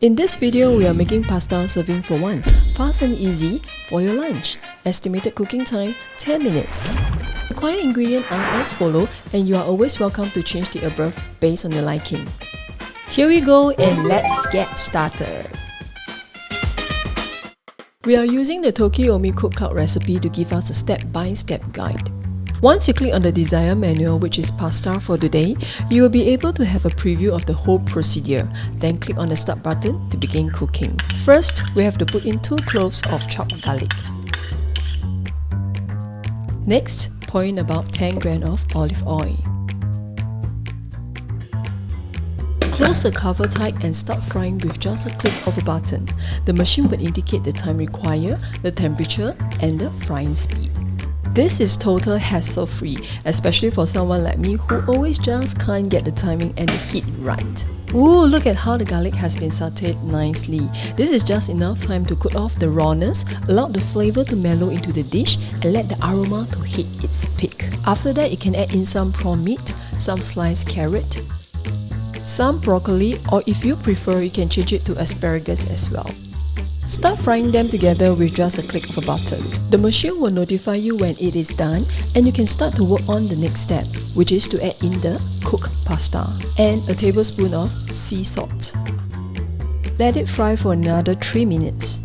In this video, we are making pasta serving for one. Fast and easy for your lunch. Estimated cooking time 10 minutes. Required ingredients are as follow, and you are always welcome to change the above based on your liking. Here we go, and let's get started. We are using the Tokit Omni cookout recipe to give us a step-by-step guide. Once you click on the desired menu, which is pasta for today, you will be able to have a preview of the whole procedure. Then click on the start button to begin cooking. First, we have to put in 2 cloves of chopped garlic. Next, pour in about 10 grams of olive oil. Close the cover tight and start frying with just a click of a button. The machine will indicate the time required, the temperature, and the frying speed. This is total hassle-free, especially for someone like me who always just can't get the timing and the heat right. Ooh, look at how the garlic has been sauteed nicely. This is just enough time to cool off the rawness, allow the flavor to mellow into the dish, and let the aroma to hit its peak. After that, you can add in some prawn meat, some sliced carrot, some broccoli, or if you prefer, you can change it to asparagus as well. Start frying them together with just a click of a button. The machine will notify you when it is done, and you can start to work on the next step, which is to add in the cooked pasta and a tablespoon of sea salt. Let it fry for another 3 minutes.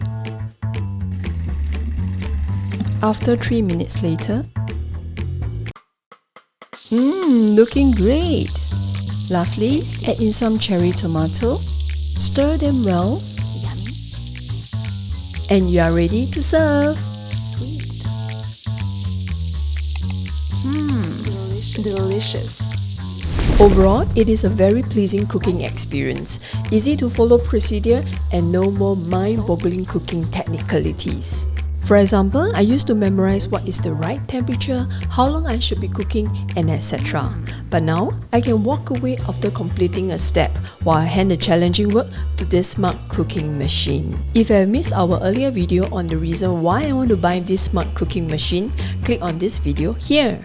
After 3 minutes later, looking great! Lastly, add in some cherry tomato, stir them well, and you are ready to serve. Delicious. Overall, it is a very pleasing cooking experience. Easy to follow procedure and no more mind-boggling cooking technicalities. For example, I used to memorize what is the right temperature, how long I should be cooking, and etc. But now, I can walk away after completing a step while I hand the challenging work to this smart cooking machine. If you have missed our earlier video on the reason why I want to buy this smart cooking machine, click on this video here.